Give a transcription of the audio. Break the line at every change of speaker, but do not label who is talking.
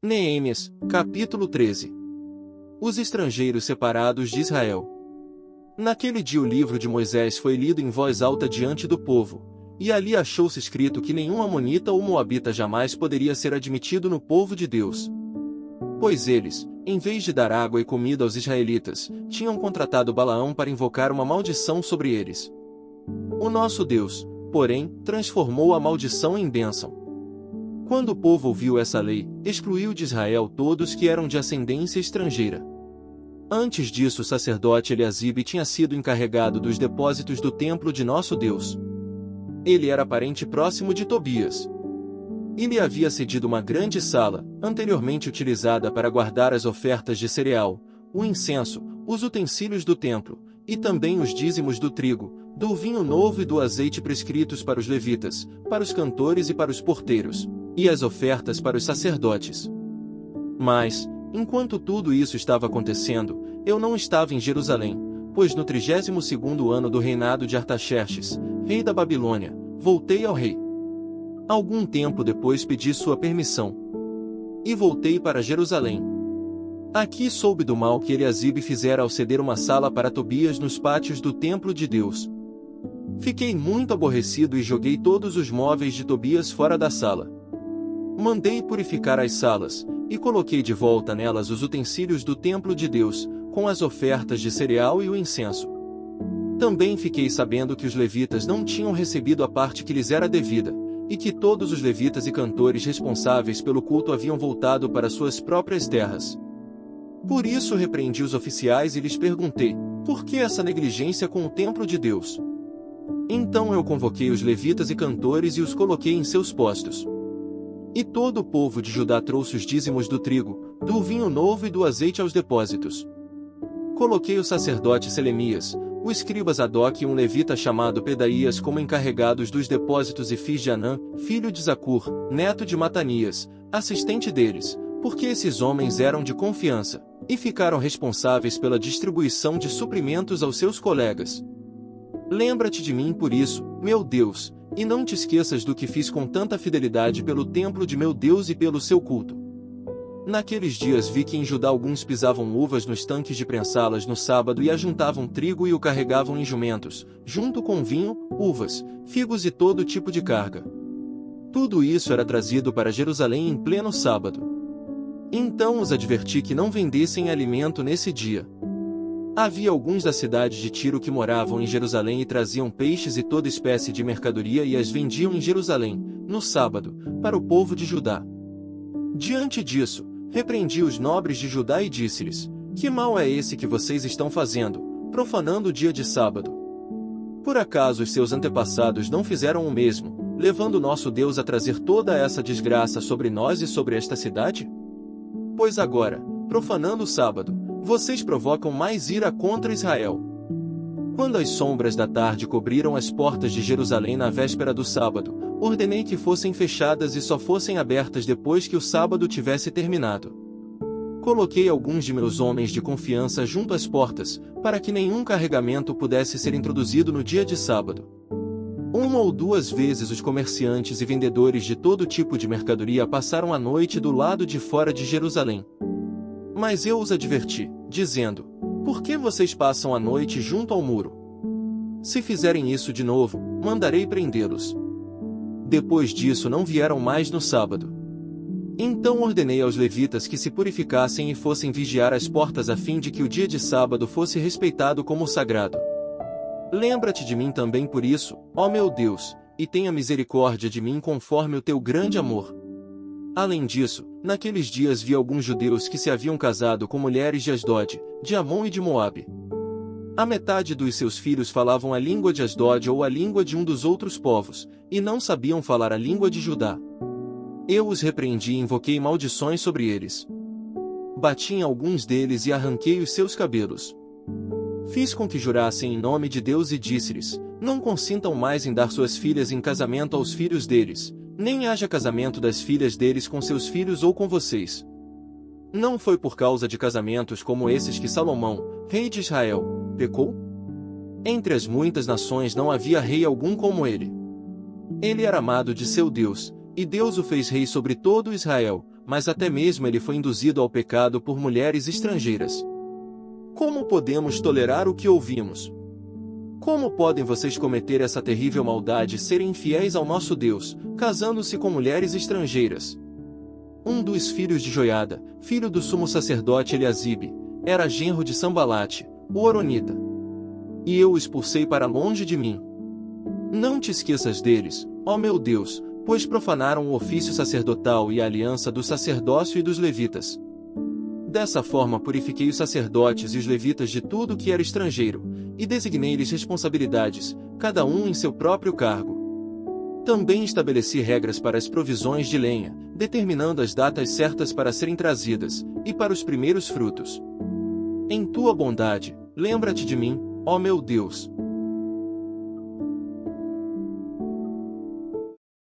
Neemias, capítulo 13. Os estrangeiros separados de Israel. Naquele dia o livro de Moisés foi lido em voz alta diante do povo, e ali achou-se escrito que nenhum amonita ou moabita jamais poderia ser admitido no povo de Deus. Pois eles, em vez de dar água e comida aos israelitas, tinham contratado Balaão para invocar uma maldição sobre eles. O nosso Deus, porém, transformou a maldição em bênção. Quando o povo ouviu essa lei, excluiu de Israel todos que eram de ascendência estrangeira. Antes disso o sacerdote Eliasibe tinha sido encarregado dos depósitos do templo de nosso Deus. Ele era parente próximo de Tobias. E lhe havia cedido uma grande sala, anteriormente utilizada para guardar as ofertas de cereal, o incenso, os utensílios do templo, e também os dízimos do trigo, do vinho novo e do azeite prescritos para os levitas, para os cantores e para os porteiros, e as ofertas para os sacerdotes. Mas, enquanto tudo isso estava acontecendo, eu não estava em Jerusalém, pois no 32º ano do reinado de Artaxerxes, rei da Babilônia, voltei ao rei. Algum tempo depois pedi sua permissão. E voltei para Jerusalém. Aqui soube do mal que Eliasibe fizera ao ceder uma sala para Tobias nos pátios do templo de Deus. Fiquei muito aborrecido e joguei todos os móveis de Tobias fora da sala. Mandei purificar as salas, e coloquei de volta nelas os utensílios do templo de Deus, com as ofertas de cereal e o incenso. Também fiquei sabendo que os levitas não tinham recebido a parte que lhes era devida, e que todos os levitas e cantores responsáveis pelo culto haviam voltado para suas próprias terras. Por isso repreendi os oficiais e lhes perguntei, por que essa negligência com o templo de Deus? Então eu convoquei os levitas e cantores e os coloquei em seus postos. E todo o povo de Judá trouxe os dízimos do trigo, do vinho novo e do azeite aos depósitos. Coloquei o sacerdote Selemias, o escriba Zadok e um levita chamado Pedaías como encarregados dos depósitos e fiz de Anã, filho de Zacur, neto de Matanias, assistente deles, porque esses homens eram de confiança, e ficaram responsáveis pela distribuição de suprimentos aos seus colegas. Lembra-te de mim por isso, meu Deus, e não te esqueças do que fiz com tanta fidelidade pelo templo de meu Deus e pelo seu culto. Naqueles dias vi que em Judá alguns pisavam uvas nos tanques de prensá-las no sábado e ajuntavam trigo e o carregavam em jumentos, junto com vinho, uvas, figos e todo tipo de carga. Tudo isso era trazido para Jerusalém em pleno sábado. Então os adverti que não vendessem alimento nesse dia. Havia alguns da cidade de Tiro que moravam em Jerusalém e traziam peixes e toda espécie de mercadoria e as vendiam em Jerusalém, no sábado, para o povo de Judá. Diante disso, repreendi os nobres de Judá e disse-lhes, que mal é esse que vocês estão fazendo, profanando o dia de sábado? Por acaso os seus antepassados não fizeram o mesmo, levando nosso Deus a trazer toda essa desgraça sobre nós e sobre esta cidade? Pois agora, profanando o sábado, vocês provocam mais ira contra Israel. Quando as sombras da tarde cobriram as portas de Jerusalém na véspera do sábado, ordenei que fossem fechadas e só fossem abertas depois que o sábado tivesse terminado. Coloquei alguns de meus homens de confiança junto às portas, para que nenhum carregamento pudesse ser introduzido no dia de sábado. Uma ou duas vezes os comerciantes e vendedores de todo tipo de mercadoria passaram a noite do lado de fora de Jerusalém. Mas eu os adverti, dizendo, por que vocês passam a noite junto ao muro? Se fizerem isso de novo, mandarei prendê-los. Depois disso não vieram mais no sábado. Então ordenei aos levitas que se purificassem e fossem vigiar as portas a fim de que o dia de sábado fosse respeitado como sagrado. Lembra-te de mim também por isso, ó meu Deus, e tenha misericórdia de mim conforme o teu grande amor. Além disso, naqueles dias vi alguns judeus que se haviam casado com mulheres de Asdod, de Amon e de Moabe. A metade dos seus filhos falavam a língua de Asdod ou a língua de um dos outros povos, e não sabiam falar a língua de Judá. Eu os repreendi e invoquei maldições sobre eles. Bati em alguns deles e arranquei os seus cabelos. Fiz com que jurassem em nome de Deus e disse-lhes, não consintam mais em dar suas filhas em casamento aos filhos deles, nem haja casamento das filhas deles com seus filhos ou com vocês. Não foi por causa de casamentos como esses que Salomão, rei de Israel, pecou? Entre as muitas nações não havia rei algum como ele. Ele era amado de seu Deus, e Deus o fez rei sobre todo Israel, mas até mesmo ele foi induzido ao pecado por mulheres estrangeiras. Como podemos tolerar o que ouvimos? Como podem vocês cometer essa terrível maldade e serem infiéis ao nosso Deus, casando-se com mulheres estrangeiras? Um dos filhos de Joiada, filho do sumo sacerdote Eliasibe, era genro de Sambalate, o horonita. E eu o expulsei para longe de mim. Não te esqueças deles, ó meu Deus, pois profanaram o ofício sacerdotal e a aliança do sacerdócio e dos levitas. Dessa forma purifiquei os sacerdotes e os levitas de tudo que era estrangeiro, e designei-lhes responsabilidades, cada um em seu próprio cargo. Também estabeleci regras para as provisões de lenha, determinando as datas certas para serem trazidas, e para os primeiros frutos. Em tua bondade, lembra-te de mim, ó meu Deus.